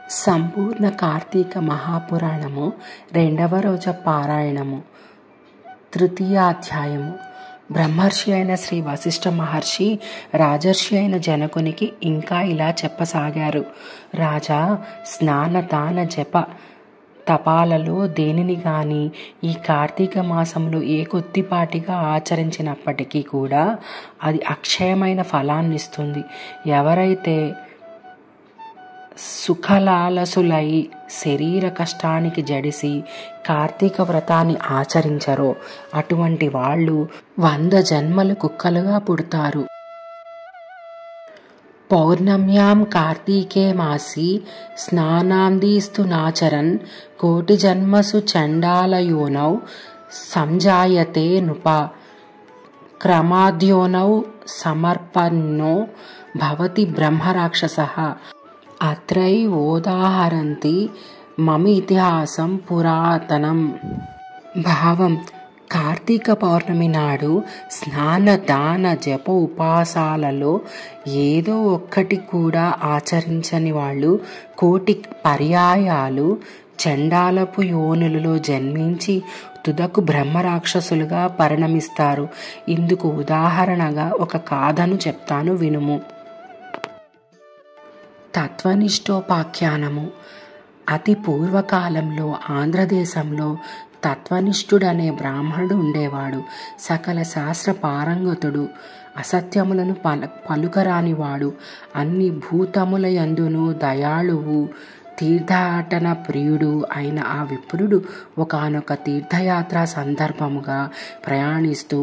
సంపూర్ణ కార్తీక మహాపురాణము 2వ రోజు పారాయణము. తృతీయాధ్యాయము. బ్రహ్మర్షి అయిన శ్రీ వశిష్ఠ మహర్షి రాజర్షి అయిన జనకునికి ఇంకా ఇలా చెప్పసాగారు. రాజా, స్నాన దాన జప తపాలలో దేనిని గాని ఈ కార్తీక మాసంలో ఏ కొద్దిపాటిగా ఆచరించినప్పటికీ కూడా అది అక్షయమైన ఫలాన్నిస్తుంది. ఎవరైతే సుఖలాలసులై శరీర కష్టానికి జడిసి కార్తీక వ్రతాన్ని ఆచరించరో అటువంటి వాళ్ళు 100 జన్మలు కుక్కలుగా పుడతారు. పౌర్ణమ్యాం కార్తీకే మాసి స్నానాందీస్తు నాచరన్ కోటి జన్మసు చండాలయోనౌ సంజాయతే నృప క్రమాద్యోనౌ సమర్పన్నో భవతి బ్రహ్మరాక్షసః అత్రైవోదాహరంతి మమ ఇతిహాసం పురాతనం. భావం: కార్తీక పౌర్ణమి నాడు స్నాన దాన జప ఉపాసాలలో ఏదో ఒక్కటి కూడా ఆచరించని వాళ్ళు కోటి పర్యాయాలు చండాలపు యోనులలో జన్మించి తుదకు బ్రహ్మరాక్షసులుగా పరిణమిస్తారు. ఇందుకు ఉదాహరణగా ఒక గాథను చెప్తాను, వినుము. తత్వనిష్టోపాఖ్యానము. అతి పూర్వకాలంలో ఆంధ్రదేశంలో తత్వనిష్ఠుడనే బ్రాహ్మణుడు ఉండేవాడు. సకల శాస్త్ర పారంగతుడు, అసత్యములను పలుకరానివాడు, అన్ని భూతముల యందును దయాళువు, తీర్థాటన ప్రియుడు అయిన ఆ విప్రుడు ఒకానొక తీర్థయాత్ర సందర్భముగా ప్రయాణిస్తూ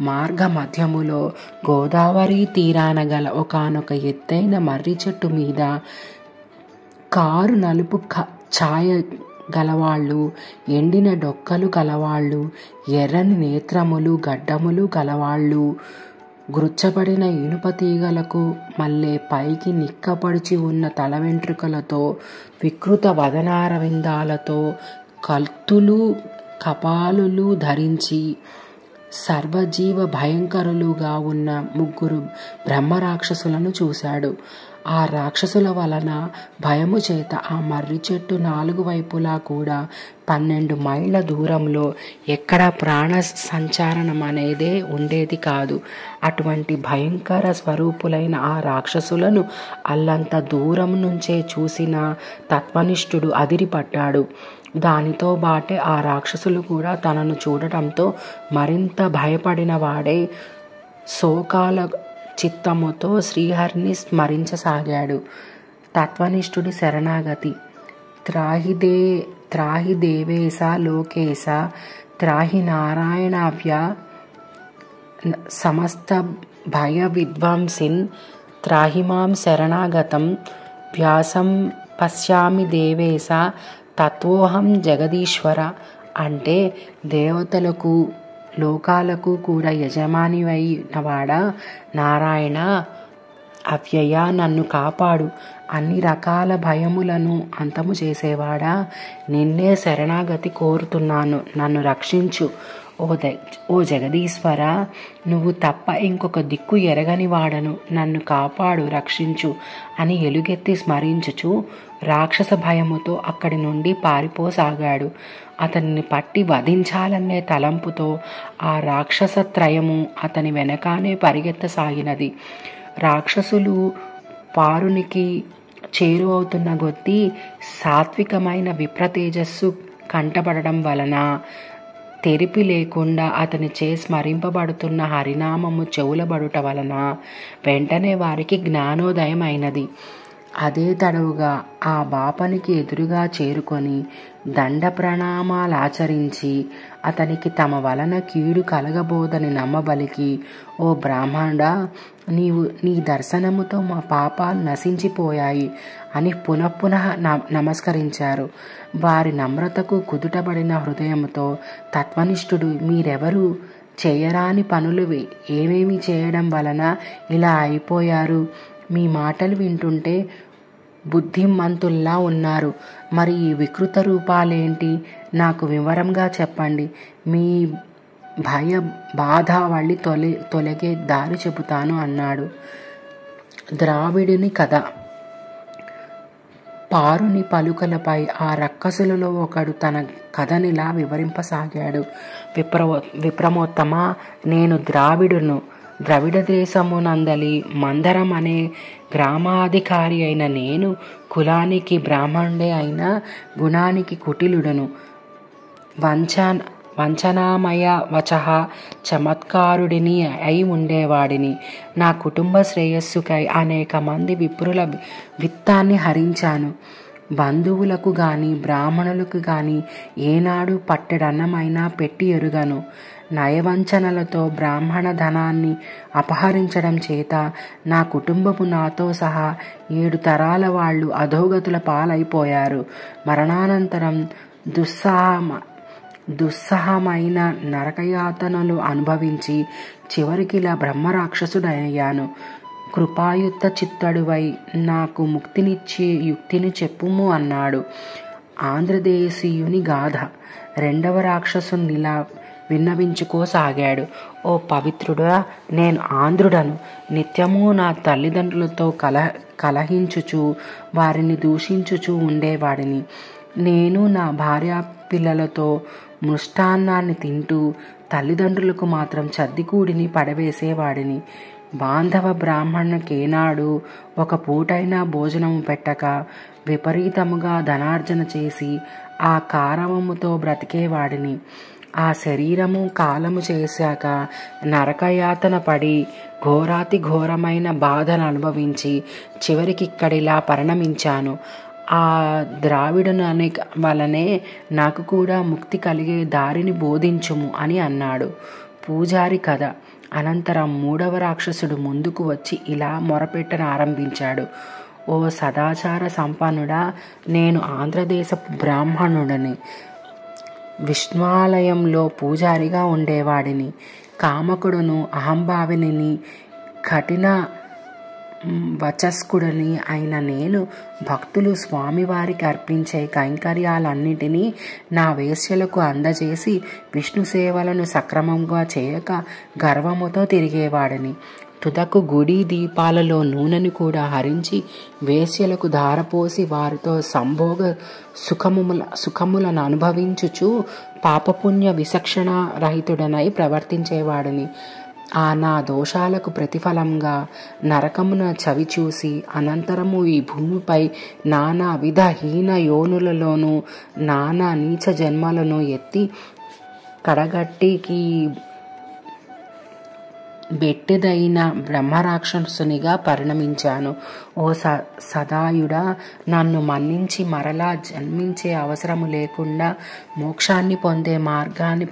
మార్గ మధ్యములో గోదావరి తీరాన గల ఒకానొక ఎత్తైన మర్రి చెట్టు మీద కారు నలుపు ఛాయ గలవాళ్ళు, ఎండిన డొక్కలు గలవాళ్ళు, ఎర్రని నేత్రములు గడ్డములు గలవాళ్ళు, గుచ్చబడిన ఇనుప తీగలకు మళ్ళీ పైకి నిక్కపడిచి ఉన్న తల వెంట్రుకలతో, వికృత వదనారవిందాలతో, కత్తులు కపాలులు ధరించి సర్వజీవ భయంకరులుగా ఉన్న 3 బ్రహ్మరాక్షసులను చూశాడు. ఆ రాక్షసుల వలన భయము చేత ఆ మర్రి చెట్టు 4 వైపులా కూడా 12 మైళ్ళ దూరంలో ఎక్కడ ప్రాణ సంచారణం అనేదే ఉండేది కాదు. అటువంటి భయంకర స్వరూపులైన ఆ రాక్షసులను అల్లంత దూరం నుంచే చూసిన తత్వనిష్ఠుడు అదిరిపడ్డాడు. దానితో బాటే ఆ రాక్షసులు కూడా తనను చూడటంతో మరింత భయపడిన వాడై శోకాల చిత్తముతో శ్రీహరిని స్మరించసాగాడు. తత్వనిష్ఠుడి శరణాగతి. త్రాహి దేవేశ లోకేశ త్రాహి నారాయణావ్య సమస్త భయ విద్వాంసిన్ త్రాహిమాం శరణాగతం వ్యాసం పశ్యామి దేవేశ తత్వోహం జగదీశ్వర. అంటే దేవతలకు లోకాలకు కూడా యజమానివైనవాడా నారాయణ, అవ్యయ నన్ను కాపాడు, అన్ని రకాల భయములను అంతము చేసేవాడా, నిన్నే శరణాగతి కోరుతున్నాను, నన్ను రక్షించు. ఓ జగదీశ్వర, నువ్వు తప్ప ఇంకొక దిక్కు ఎరగని వాడను, నన్ను కాపాడు, రక్షించు అని ఎలుగెత్తి స్మరించుచు రాక్షస భయముతో అక్కడి నుండి పారిపోసాగాడు. అతనిని పట్టి వధించాలనే తలంపుతో ఆ రాక్షస త్రయము అతని వెనకానే పరిగెత్తసాగినది. రాక్షసులు పారునికి చేరువవుతున్న కొద్దీ సాత్వికమైన విప్రతేజస్సు కంటపడడం వలన తెరిపి లేకుండా అతనిచే స్మరింపబడుతున్న హరినామము చెవులబడుట వలన వెంటనే వారికి జ్ఞానోదయం అయినది. అదే తడవుగా ఆ బాపనికి ఎదురుగా చేరుకొని దండ ప్రణామాలాచరించి అతనికి తమ వలన కీడు కలగబోదని నమ్మబలికి, ఓ బ్రాహ్మణుడా, నీ దర్శనముతో మా పాపాలు నశించిపోయాయి అని పునఃపునః నమస్కరించారు. వారి నమ్రతకు కుదుటబడిన హృదయముతో తత్వనిష్ఠుడు, మీరెవరు, చేయరాని పనులు ఏమేమి చేయడం వలన ఇలా అయిపోయారు? మీ మాటలు వింటుంటే బుద్ధిమంతుల్లా ఉన్నారు. మరి ఈ వికృత రూపాలేంటి? నాకు వివరంగా చెప్పండి. మీ భయ బాధ వళ్ళి తొలగే దారి చెబుతాను అన్నాడు. ద్రావిడుని కథ. పారుని పలుకలపై ఆ రక్కసులలో ఒకడు తన కథనిలా వివరింపసాగాడు. విప్రమోత్తమ, నేను ద్రవిడ దేశమునందలి మందరం అనే గ్రామాధికారి అయిన నేను కులానికి బ్రాహ్మణుడే అయిన గుణానికి కుటిలుడను, వంచనామయ వచః చమత్కారుడిని అయి ఉండేవాడిని. నా కుటుంబ శ్రేయస్సుకై అనేక మంది విప్రుల విత్తాన్ని హరించాను. బంధువులకు గాని బ్రాహ్మణులకు గాని ఏనాడు పట్టెడన్నమైనా పెట్టి ఎరుగను. నయవంచనలతో బ్రాహ్మణ ధనాన్ని అపహరించడం చేత నా కుటుంబపు నాతో సహా 7 తరాల వాళ్ళు అధోగతుల పాలైపోయారు. మరణానంతరం దుస్సహమైన నరకయాతనలు అనుభవించి చివరికిలా బ్రహ్మరాక్షసుడయ్యాను. కృపాయుక్త చిత్తడువై నాకు ముక్తినిచ్చే యుక్తిని చెప్పుము అన్నాడు. ఆంధ్రదేశీయుని గాథ. 2వ రాక్షసునిలా విన్నవించుకోసాగాడు. ఓ పవిత్రుడా, నేను ఆంధ్రుడను. నిత్యము నా తల్లిదండ్రులతో కలహించుచు వారిని దూషించుచు ఉండేవాడిని. నేను నా భార్యా పిల్లలతో మృష్టాన్నాన్ని తింటూ తల్లిదండ్రులకు మాత్రం చద్దికూడిని పడవేసేవాడిని. బాంధవ బ్రాహ్మణుకేనాడు ఒక పూటైనా భోజనము పెట్టక విపరీతముగా ధనార్జన చేసి ఆ కారవముతో బ్రతికేవాడిని. ఆ శరీరము కాలము చేశాక నరకయాతన పడి ఘోరాతి ఘోరమైన బాధను అనుభవించి చివరికిక్కడిలా పరిణమించాను. ఆ ద్రావిడుని అనే వలనే నాకు కూడా ముక్తి కలిగే దారిని బోధించుము అని అన్నాడు. పూజారి కథ. అనంతరం 3వ రాక్షసుడు ముందుకు వచ్చి ఇలా మొరపెట్టనారంభించాడు. ఓ సదాచార సంపన్నుడా, నేను ఆంధ్రదేశపు బ్రాహ్మణుడిని. విష్ణువాలయంలో పూజారిగా ఉండేవాడిని. కామకుడును అహంభావిని కఠిన వచస్కుడిని అయిన నేను భక్తులు స్వామివారికి అర్పించే కైంకర్యాలన్నిటినీ నా వేశ్యలకు అందజేసి విష్ణు సేవలను సక్రమంగా చేయక గర్వముతో తిరిగేవాడిని. తుదకు గుడి దీపాలలో నూనెను కూడా హరించి వేశ్యలకు ధారపోసి వారితో సంభోగ సుఖములను అనుభవించుచు పాపపుణ్య విచక్షణ రహితుడనై ప్రవర్తించేవాడిని. ఆ నా దోషాలకు ప్రతిఫలంగా నరకమున చవిచూసి అనంతరము ఈ భూమిపై నానా విధ హీన యోనులలోనూ నానా నీచ జన్మలను ఎత్తి కడగట్టికి బెట్టెదైన బ్రహ్మరాక్షసునిగా పరిణమించాను. ఓ సదాయుడా, నన్ను మన్నించి మరలా జన్మించే అవసరము లేకుండా మోక్షాన్ని పొందే మార్గాన్ని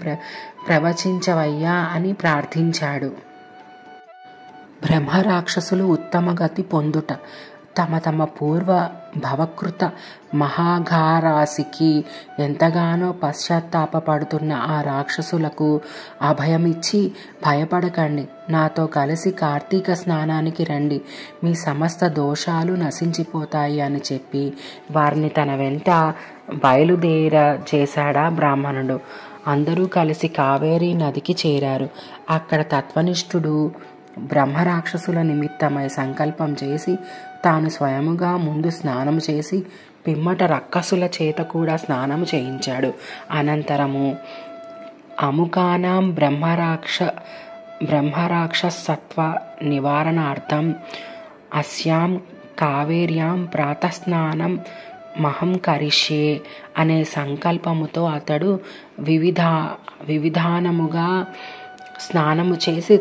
ప్రవచించవయ్యా అని ప్రార్థించాడు. బ్రహ్మరాక్షసులు ఉత్తమగతి పొందుట. తమ తమ పూర్వ భవకృత మహాఘారాశికి ఎంతగానో పశ్చాత్తాపడుతున్న ఆ రాక్షసులకు అభయమిచ్చి, భయపడకండి, నాతో కలిసి కార్తీక స్నానానికి రండి, మీ సమస్త దోషాలు నశించిపోతాయి అని చెప్పి వారిని తన వెంట బయలుదేర చేశాడా బ్రాహ్మణుడు. అందరూ కలిసి కావేరీ నదికి చేరారు. అక్కడ తత్వనిష్ఠుడు బ్రహ్మరాక్షసుల నిమిత్తమై సంకల్పం చేసి తాను స్వయముగా ముందు స్నానము చేసి పిమ్మట రక్కసుల చేత కూడా స్నానము చేయించాడు. అనంతరము అముకానాం బ్రహ్మరాక్షసత్వ నివారణార్థం అస్యాం కావేర్యాం ప్రాతస్నానం మహం కరిష్యే అనే సంకల్పముతో అతడు వివిధానముగా స్నానము చేసి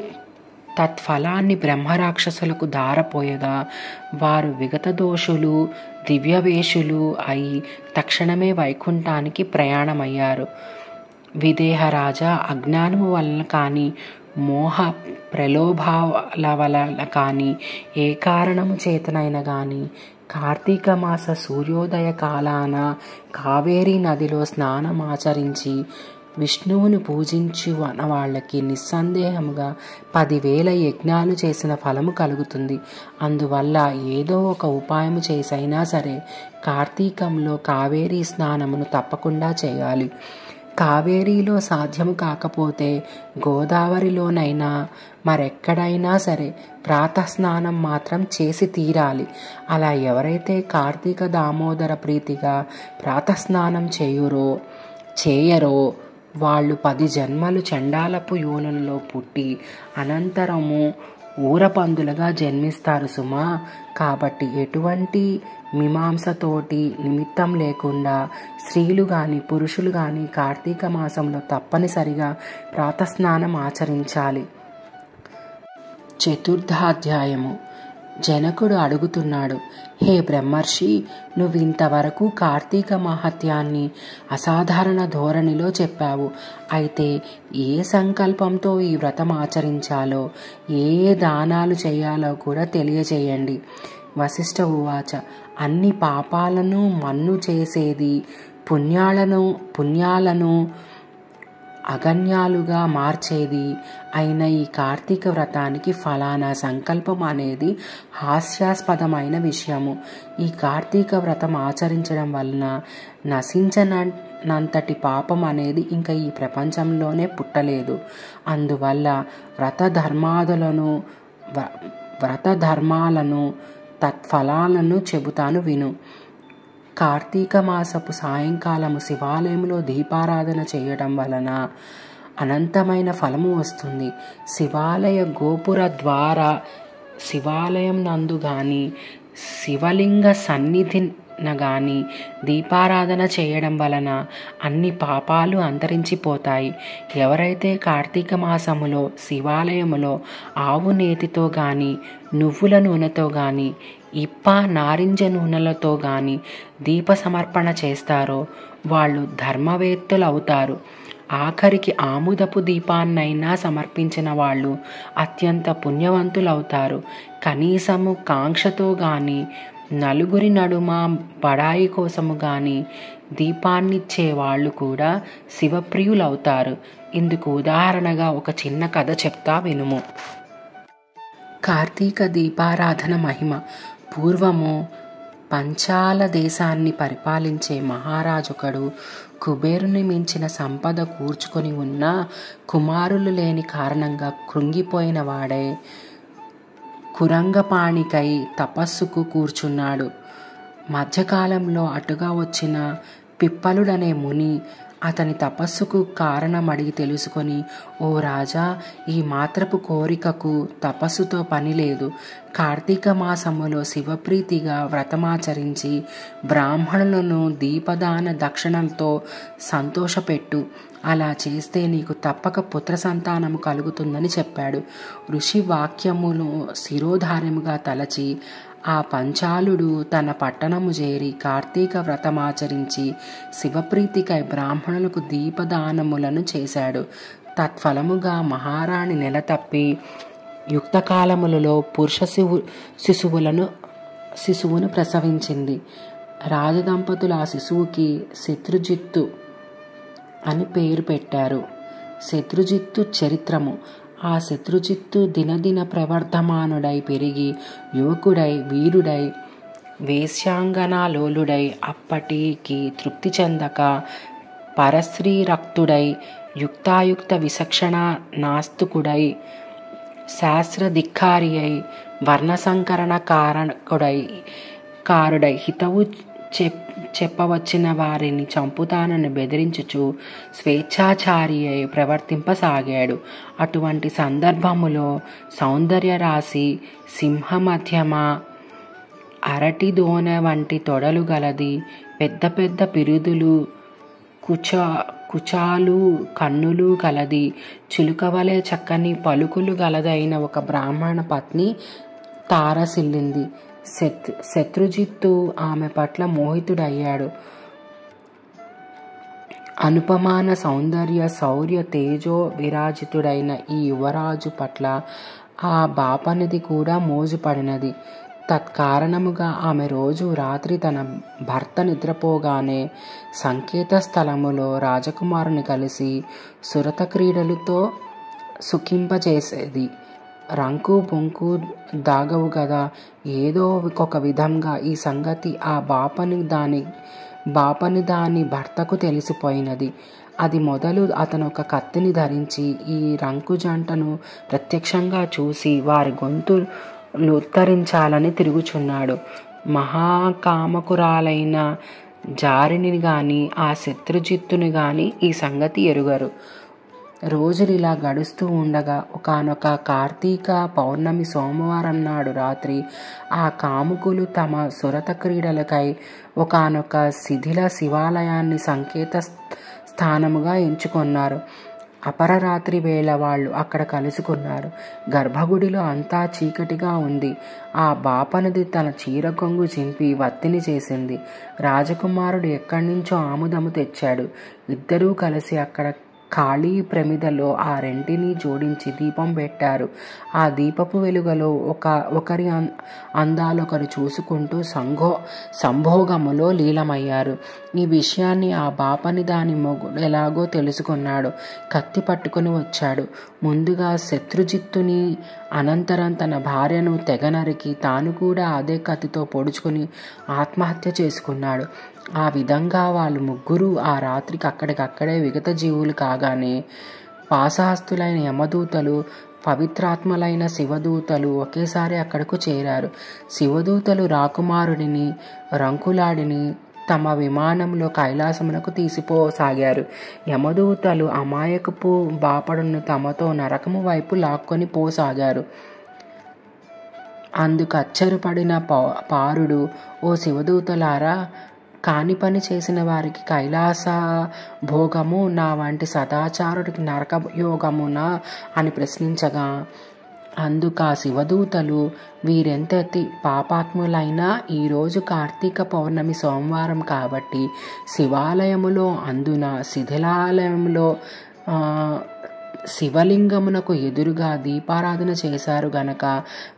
తత్ఫలాన్ని బ్రహ్మరాక్షసులకు దారపోయగా వారు విగత దోషులు దివ్యవేషులు అయి తక్షణమే వైకుంఠానికి ప్రయాణమయ్యారు. విదేహరాజా, అజ్ఞానము వలన కానీ మోహ ప్రలోభాల వలన కానీ ఏ కారణము చేతనైన గాని కార్తీక మాస సూర్యోదయ కాలాన కావేరీ నదిలో స్నానమాచరించి విష్ణువుని పూజించు వాళ్ళకి నిస్సందేహముగా 10,000 యజ్ఞాలు చేసిన ఫలము కలుగుతుంది. అందువల్ల ఏదో ఒక ఉపాయము చేసైనా సరే కార్తీకంలో కావేరీ స్నానమును తప్పకుండా చేయాలి. కావేరీలో సాధ్యము కాకపోతే గోదావరిలోనైనా మరెక్కడైనా సరే ప్రాతస్నానం మాత్రం చేసి తీరాలి. అలా ఎవరైతే కార్తీక దామోదర ప్రీతిగా ప్రాతస్నానం చేయరో వాళ్ళు 10 జన్మలు చండాలపు యోనులలో పుట్టి అనంతరము ఊరపందులుగా జన్మిస్తారు సుమా. కాబట్టి ఎటువంటి మీమాంసతోటి నిమిత్తం లేకుండా స్త్రీలు కానీ పురుషులు కానీ కార్తీక మాసంలో తప్పనిసరిగా ప్రాతస్నానం ఆచరించాలి. చతుర్థాధ్యాయము. జనకుడు అడుగుతున్నాడు, హే బ్రహ్మర్షి, నువ్వింతవరకు కార్తీక మహత్యాన్ని అసాధారణ ధోరణిలో చెప్పావు. అయితే ఏ సంకల్పంతో ఈ వ్రతం ఆచరించాలో, ఏ దానాలు చేయాలో కూడా తెలియజేయండి. వశిష్ఠ ఉవాచ. అన్ని పాపాలను మన్ను చేసేది, పుణ్యాలను అగణ్యాలుగా మార్చేది అయిన ఈ కార్తీక వ్రతానికి ఫలానా సంకల్పం అనేది హాస్యాస్పదమైన విషయము. ఈ కార్తీక వ్రతం ఆచరించడం వలన నశించనంతటి పాపం అనేది ఇంకా ఈ ప్రపంచంలోనే పుట్టలేదు. అందువల్ల వ్రతధర్మాలను తత్ఫలాలను చెబుతాను విను. కార్తీక మాసపు సాయంకాలము శివాలయంలో దీపారాధన చేయడం వలన అనంతమైన ఫలము వస్తుంది. శివాలయ గోపుర ద్వారా శివాలయం నందు గాని శివలింగ సన్నిధిన గాని దీపారాధన చేయడం వలన అన్ని పాపాలు అంతరించిపోతాయి. ఎవరైతే కార్తీక మాసములో శివాలయములో ఆవు నేతితో గాని నువ్వుల నూనెతో గాని నారింజ నూనెలతో గాని దీప సమర్పణ చేస్తారో వాళ్ళు ధర్మవేత్తలు అవుతారు. ఆఖరికి ఆముదపు దీపాన్నైనా సమర్పించిన వాళ్ళు అత్యంత పుణ్యవంతులవుతారు. కనీసము కాంక్షతో గాని నలుగురి నడుమ బడాయి కోసము గాని దీపాన్నిచ్చే వాళ్ళు కూడా శివప్రియులవుతారు. ఇందుకు ఉదాహరణగా ఒక చిన్న కథ చెప్తా వినుము. కార్తీక దీపారాధన మహిమ. పూర్వము పంచాల దేశాన్ని పరిపాలించే మహారాజొకడు కుబేరుని మించిన సంపద కూర్చుకొని ఉన్న కుమారులు లేని కారణంగా కృంగిపోయిన వాడై కురంగపాణికై తపస్సుకు కూర్చున్నాడు. మధ్యకాలంలో అటుగా వచ్చిన పిప్పలుడనే ముని అతని తపస్సుకు కారణం అడిగి తెలుసుకొని, ఓ రాజా, ఈ మాత్రపు కోరికకు తపస్సుతో పని లేదు. కార్తీక మాసములో శివప్రీతిగా వ్రతమాచరించి బ్రాహ్మణులను దీపదాన దక్షిణలతో సంతోషపెట్టు. అలా చేస్తే నీకు తప్పక పుత్ర సంతానము కలుగుతుందని చెప్పాడు. ఋషి వాక్యమును శిరోధార్యముగా తలచి ఆ పంచాలుడు తన పట్టణము చేరి కార్తీక వ్రతమాచరించి శివప్రీతికై బ్రాహ్మణులకు దీపదానములను చేశాడు. తత్ఫలముగా మహారాణి నెలతప్పి యుక్తకాలములలో పురుష శిశువును ప్రసవించింది. రాజదంపతులు ఆ శిశువుకి శత్రుజిత్తు అని పేరు పెట్టారు. శత్రుజిత్తు చరిత్రము. ఆ శత్రుజిత్తు దినదిన ప్రవర్ధమానుడై పెరిగి యువకుడై వీరుడై వేశ్యాంగనాలోలుడై అప్పటికి తృప్తి చెందక పరశ్రీరక్తుడై యుక్తాయుక్త విచక్షణ నాస్తికుడై శాస్త్రధిక్కారి అయి వర్ణసంకరణ కారుడై హితవు చెప్పవచ్చిన వారిని చంపుతానని బెదిరించుచు స్వేచ్ఛాచారి అయి ప్రవర్తింపసాగాడు. అటువంటి సందర్భములో సౌందర్య రాశి సింహమధ్యమ అరటి దోనె వంటి తొడలు గలది, పెద్ద పెద్ద పిరుదులు కుచాలు కన్నులు కలది, చిలుకవలే చక్కని పలుకులు గలదైన ఒక బ్రాహ్మణ పత్ని తారసిల్లింది. శత్రుజిత్తు ఆమె పట్ల మోహితుడయ్యాడు. అనుపమాన సౌందర్య శౌర్య తేజో విరాజితుడైన ఈ యువరాజు పట్ల ఆ బాపనిది కూడా మోజుపడినది. తత్కారణముగా ఆమె రోజు రాత్రి తన భర్త నిద్రపోగానే సంకేత స్థలములో రాజకుమారుని కలిసి సురత క్రీడలతో సుఖింపజేసేది. రంకు బొంకు దాగవు గదా, ఏదో ఒక విధంగా ఈ సంగతి ఆ బాపని దాని బాపని దాని భర్తకు తెలిసిపోయినది. అది మొదలు అతను ఒక కత్తిని ధరించి ఈ రంకు జంటను ప్రత్యక్షంగా చూసి వారి గొంతులు ఉత్తరించాలని తిరుగుచున్నాడు. మహాకామకురాలైన జారిని గాని ఆ శత్రుజిత్తుని గాని ఈ సంగతి ఎరుగరు. రోజులు ఇలా గడుస్తూ ఉండగా ఒకానొక కార్తీక పౌర్ణమి సోమవారం నాడు రాత్రి ఆ కాముకులు తమ సురత క్రీడలకై ఒకానొక శిథిల శివాలయాన్ని సంకేత స్థానముగా ఎంచుకున్నారు. అపరరాత్రి వేళ వాళ్ళు అక్కడ కలుసుకున్నారు. గర్భగుడిలో అంతా చీకటిగా ఉంది. ఆ బాపనది తన చీర కొంగు చింపి వత్తిని చేసింది. రాజకుమారుడు ఎక్కడి నుంచో ఆముదము తెచ్చాడు. ఇద్దరూ కలిసి అక్కడ ఖాళీ ప్రమిదలో ఆ రెంటిని జోడించి దీపం పెట్టారు. ఆ దీపపు వెలుగులో ఒకరి అందాలొకరు చూసుకుంటూ సంభోగములో లీలమయ్యారు. ఈ విషయాన్ని ఆ బాపని దాని మొగుడు ఎలాగో తెలుసుకున్నాడు. కత్తి పట్టుకుని వచ్చాడు. ముందుగా శత్రుజిత్తుని, అనంతరం తన భార్యను తెగనరికి తాను కూడా అదే కత్తితో పొడుచుకుని ఆత్మహత్య చేసుకున్నాడు. ఆ విధంగా వాళ్ళు ముగ్గురు ఆ రాత్రికి అక్కడికక్కడే విగత జీవులు కాగానే పాశహస్తులైన యమదూతలు, పవిత్రాత్మలైన శివదూతలు ఒకేసారి అక్కడకు చేరారు. శివదూతలు రాకుమారుడిని, రంకులాడిని తమ విమానంలో కైలాసమునకు తీసిపోసాగారు. యమదూతలు అమాయకపు బాపడును తమతో నరకము వైపు లాక్కొని పోసాగారు. అందుకు అచ్చరుపడిన పారుడు, ఓ శివదూతలారా, కాని పని చేసిన వారికి కైలాస భోగము, నా వంటి సదాచారుడికి నరక యోగమునా అని ప్రశ్నించగా, అందుకు ఆ శివదూతలు, వీరెంతటి పాపాత్ములైనా ఈరోజు కార్తీక పౌర్ణమి సోమవారం కాబట్టి శివాలయములో అందున శిథిలాలయంలో శివలింగమునకు ఎదురుగా దీపారాధన చేశారు గనక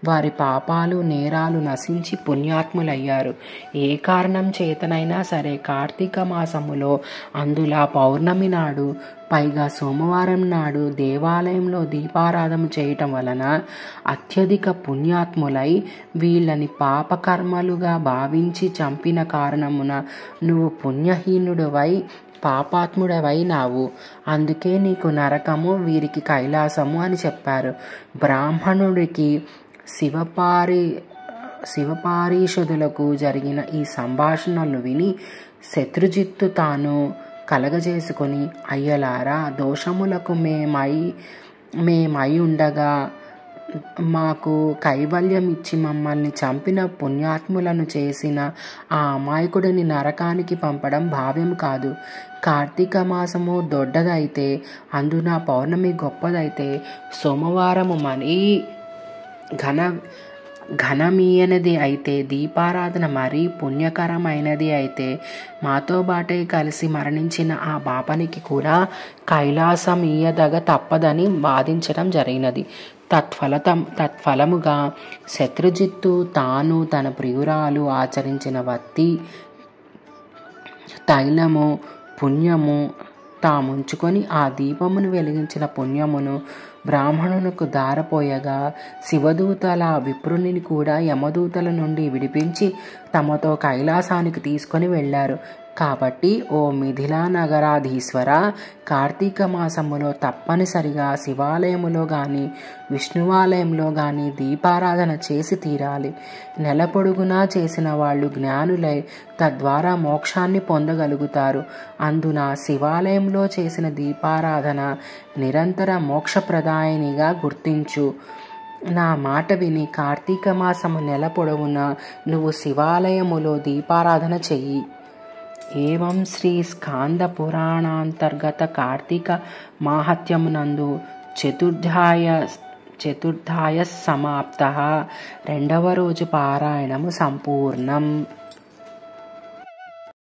వారి పాపాలు నేరాలు నశించి పుణ్యాత్ములయ్యారు. ఏ కారణం చేతనైనా సరే కార్తీక మాసములో అందులా పౌర్ణమి నాడు, పైగా సోమవారం నాడు దేవాలయంలో దీపారాధన చేయటం వలన అత్యధిక పుణ్యాత్ములై వీళ్ళని పాపకర్మలుగా భావించి చంపిన కారణమున నువ్వు పుణ్యహీనుడివై పాపాత్ముడవైనావు. అందుకే నీకు నరకము, వీరికి కైలాసము అని చెప్పారు. బ్రాహ్మణుడికి శివపారీషదులకు జరిగిన ఈ సంభాషణలు విని శత్రుజిత్తు తాను కలగజేసుకొని, అయ్యలారా, దోషములకు మేమై ఉండగా మాకు కైవల్యం ఇచ్చి మమ్మల్ని చంపిన పుణ్యాత్ములను చేసిన ఆ అమాయకుడిని నరకానికి పంపడం భావ్యం కాదు. కార్తీక మాసము దొడ్డదైతే, అందున పౌర్ణమి గొప్పదైతే, సోమవారము మరీ ఘనమీయనది అయితే, దీపారాధన మరీ పుణ్యకరమైనది అయితే, మాతో బాటే కలిసి మరణించిన ఆ బాపనికి కూడా కైలాసమీయదగ తప్పదని వాదించడం జరిగినది. తత్ఫలముగా శత్రుజిత్తు తాను తన ప్రియురాలు ఆచరించిన వత్తి, తైలము, పుణ్యము తాముంచుకొని ఆ దీపమును వెలిగించిన పుణ్యమును బ్రాహ్మణునకు దారపోయగా శివదూతల విప్రుని కూడా యమదూతల నుండి విడిపించి తమతో కైలాసానికి తీసుకొని వెళ్ళారు. కాబట్టి ఓ మిథిలా నగరాధీశ్వర, కార్తీక మాసములో తప్పనిసరిగా శివాలయములో గాని విష్ణువాలయంలో గాని దీపారాధన చేసి తీరాలి. నెల పొడుగునా చేసిన వాళ్ళు జ్ఞానులై తద్వారా మోక్షాన్ని పొందగలుగుతారు. అందున శివాలయంలో చేసిన దీపారాధన నిరంతర మోక్షప్రదాయనిగా గుర్తించు. నా మాట విని కార్తీక మాసము నెల పొడవున నువ్వు శివాలయములో దీపారాధన చెయ్యి. ఏవం శ్రీ స్కాంద పురాణాంతర్గత కార్తీక మాహత్యమునందు చతుర్థాయ సమాప్త. 2వ రోజు పారాయణము సంపూర్ణం.